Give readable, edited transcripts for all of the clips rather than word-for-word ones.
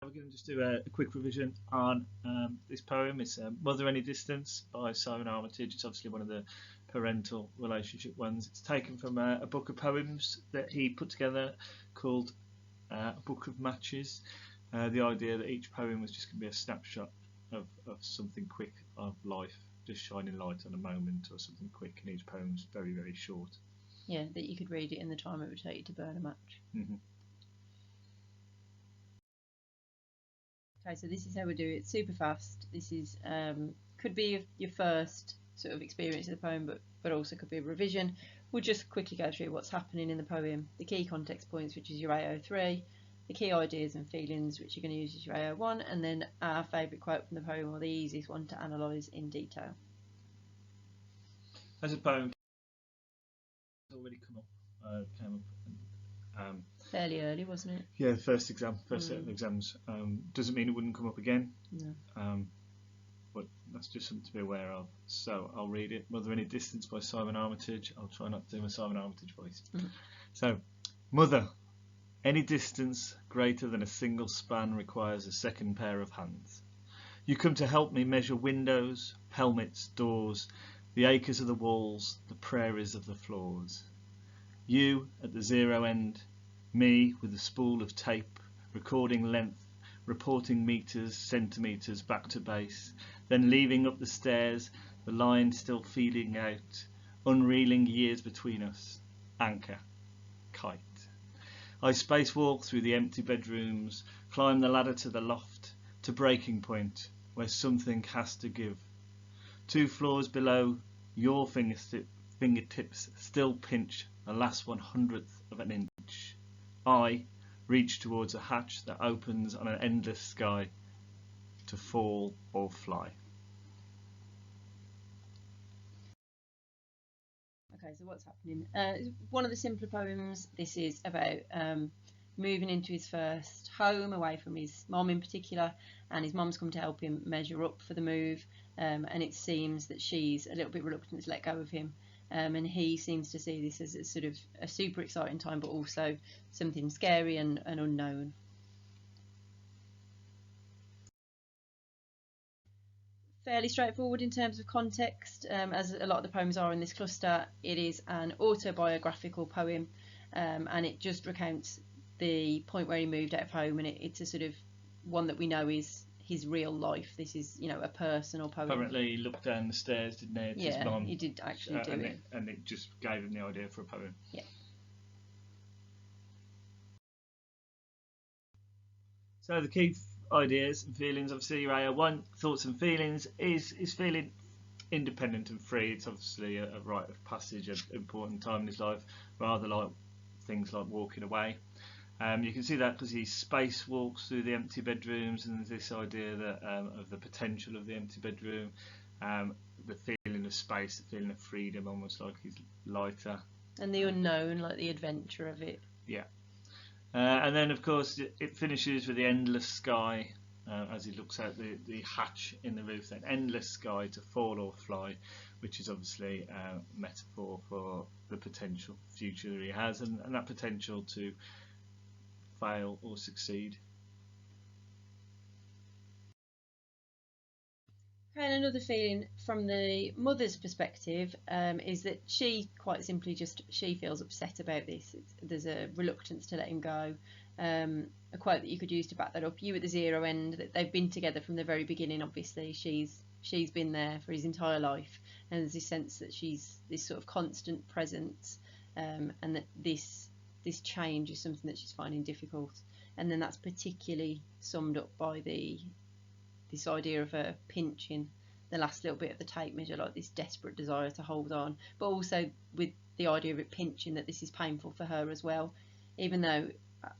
We're going to just do a quick revision on this poem. It's Mother Any Distance by Simon Armitage. It's obviously one of the parental relationship ones. It's taken from a book of poems that he put together called A Book of Matches. The idea that each poem was just going to be a snapshot of something quick of life, just shining light on a moment or something quick, and each poem's very, very short. Yeah, that you could read it in the time it would take you to burn a match. Mm-hmm. Okay, so this is how we do it, super fast. This is could be your first sort of experience of the poem, but also could be a revision. We'll just quickly go through what's happening in the poem, the key context points, which is your AO3, the key ideas and feelings, which you're going to use as your AO1, and then our favourite quote from the poem, or the easiest one to analyse in detail. As a poem already came up fairly early, wasn't it? Yeah, first set of exams. Doesn't mean it wouldn't come up again. No. But that's just something to be aware of. So I'll read it. Mother Any Distance by Simon Armitage. I'll try not to do my Simon Armitage voice. So, Mother, any distance greater than a single span requires a second pair of hands. You come to help me measure windows, pelmets, doors, the acres of the walls, the prairies of the floors. You at the zero end, me with a spool of tape, recording length, reporting meters, centimetres back to base, then leaving up the stairs, the line still feeling out, unreeling years between us, anchor, kite. I spacewalk through the empty bedrooms, climb the ladder to the loft, to breaking point, where something has to give. 2 floors below, your fingertips still pinch the last 1/100th of an inch. I reach towards a hatch that opens on an endless sky, to fall or fly. Okay, so what's happening? One of the simpler poems. This is about moving into his first home, away from his mum in particular, and his mum's come to help him measure up for the move, and it seems that she's a little bit reluctant to let go of him. And he seems to see this as a sort of a super exciting time, but also something scary and unknown. Fairly straightforward in terms of context, as a lot of the poems are in this cluster. It is an autobiographical poem, and it just recounts the point where he moved out of home, and it's a sort of one that we know is his real life. This is, you know, a personal poem. Apparently he looked down the stairs, didn't he? Yeah, his mum, he did actually do it. And it just gave him the idea for a poem. Yeah. So the key ideas and feelings, obviously your AO1, thoughts and feelings, is feeling independent and free. It's obviously a rite of passage, an important time in his life, rather like things like walking away. You can see that because he spacewalks through the empty bedrooms, and there's this idea that of the potential of the empty bedroom, the feeling of space, the feeling of freedom, almost like he's lighter. And the unknown, like the adventure of it. Yeah. And then, of course, it finishes with the endless sky as he looks out the hatch in the roof. Then endless sky, to fall or fly, which is obviously a metaphor for the potential future that he has, and that potential to fail or succeed. And another feeling from the mother's perspective is that she quite simply she feels upset about this. There's a reluctance to let him go. A quote that you could use to back that up: you at the zero end, that they've been together from the very beginning. Obviously she's been there for his entire life, and there's this sense that she's this sort of constant presence, and that this change is something that she's finding difficult. And then that's particularly summed up by this idea of her pinching the last little bit of the tape measure, like this desperate desire to hold on, but also with the idea of it pinching, that this is painful for her as well, even though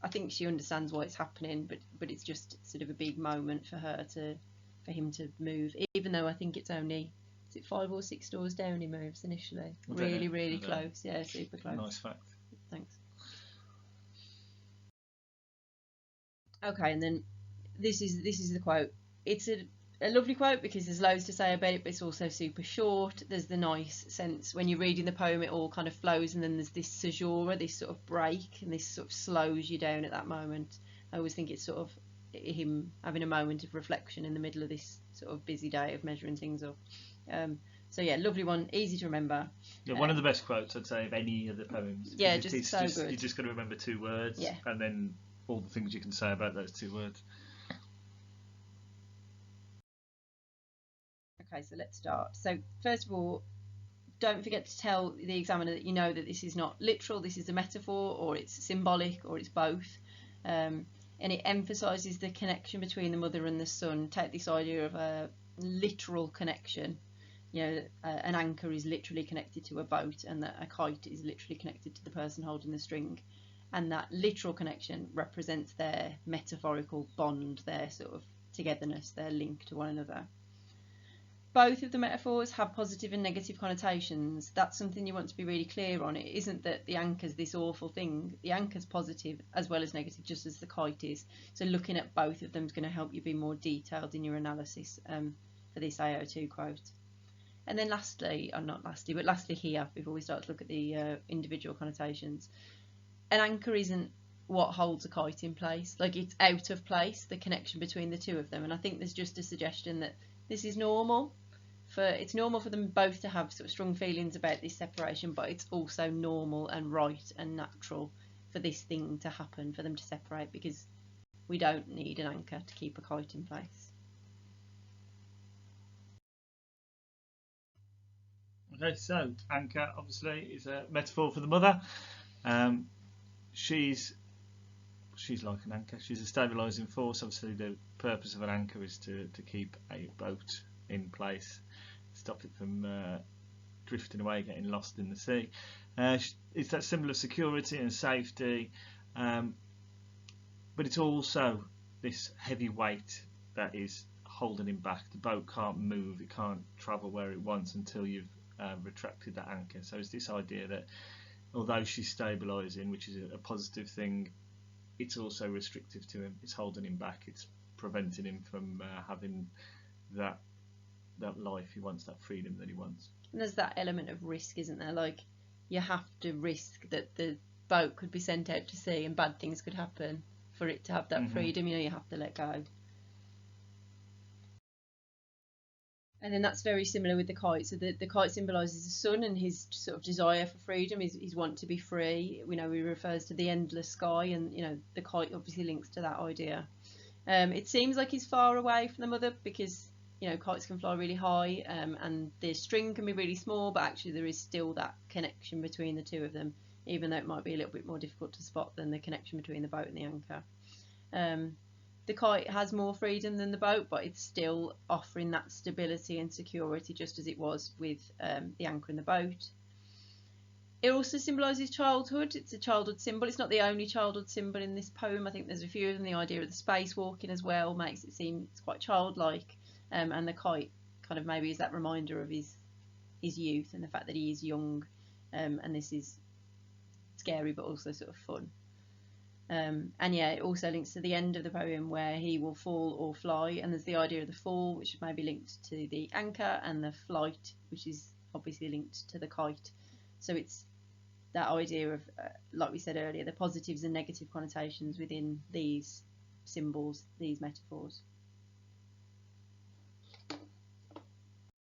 I think she understands why it's happening, but it's just sort of a big moment for him to move, even though I think it's only, is it 5 or 6 doors down he moves initially? Really close. Yeah, super close. Nice fact. Thanks. Okay, and then this is the quote. It's a lovely quote because there's loads to say about it, but it's also super short. There's the nice sense when you're reading the poem, it all kind of flows, and then there's this caesura, this sort of break, and this sort of slows you down at that moment. I always think it's him having a moment of reflection in the middle of this sort of busy day of measuring things up. So yeah, lovely one, easy to remember. Yeah, one of the best quotes I'd say of any of the poems. Yeah, just so good. You just got to remember 2 words, Yeah. and then all the things you can say about those 2 words. Okay, so let's start. So first of all, don't forget to tell the examiner that you know that this is not literal, this is a metaphor, or it's symbolic, or it's both. And it emphasises the connection between the mother and the son. Take this idea of a literal connection. You know, an anchor is literally connected to a boat, and that a kite is literally connected to the person holding the string. And that literal connection represents their metaphorical bond, their sort of togetherness, their link to one another. Both of the metaphors have positive and negative connotations. That's something you want to be really clear on. It isn't that the anchor's this awful thing. The anchor's positive as well as negative, just as the kite is. So looking at both of them is going to help you be more detailed in your analysis for this AO2 quote. And then lastly here, before we start to look at the individual connotations, an anchor isn't what holds a kite in place. Like, it's out of place, the connection between the 2 of them. And I think there's just a suggestion that this is normal. It's normal for them both to have sort of strong feelings about this separation, but it's also normal and right and natural for this thing to happen, for them to separate, because we don't need an anchor to keep a kite in place. Okay, so anchor obviously is a metaphor for the mother. She's like an anchor. She's a stabilising force. Obviously, the purpose of an anchor is to keep a boat in place, stop it from drifting away, getting lost in the sea. It's that symbol of security and safety, but it's also this heavy weight that is holding him back. The boat can't move, it can't travel where it wants until you've retracted that anchor. So it's this idea that although she's stabilising, which is a positive thing, it's also restrictive to him. It's holding him back. It's preventing him from having that life he wants, that freedom that he wants. And there's that element of risk, isn't there? Like, you have to risk that the boat could be sent out to sea and bad things could happen for it to have that freedom. You know, you have to let go. And then that's very similar with the kite. So the kite symbolises the sun and his sort of desire for freedom, his want to be free. We know he refers to the endless sky, and you know the kite obviously links to that idea. It seems like he's far away from the mother because you know kites can fly really high, and the string can be really small, but actually there is still that connection between the 2 of them, even though it might be a little bit more difficult to spot than the connection between the boat and the anchor. The kite has more freedom than the boat, but it's still offering that stability and security, just as it was with the anchor in the boat. It also symbolises childhood. It's a childhood symbol. It's not the only childhood symbol in this poem. I think there's a few of them. The idea of the spacewalking as well makes it seem it's quite childlike, and the kite kind of maybe is that reminder of his youth and the fact that he is young, and this is scary but also sort of fun. And yeah, it also links to the end of the poem where he will fall or fly, and there's the idea of the fall, which is maybe linked to the anchor, and the flight, which is obviously linked to the kite. So it's that idea of, like we said earlier, the positives and negative connotations within these symbols, these metaphors.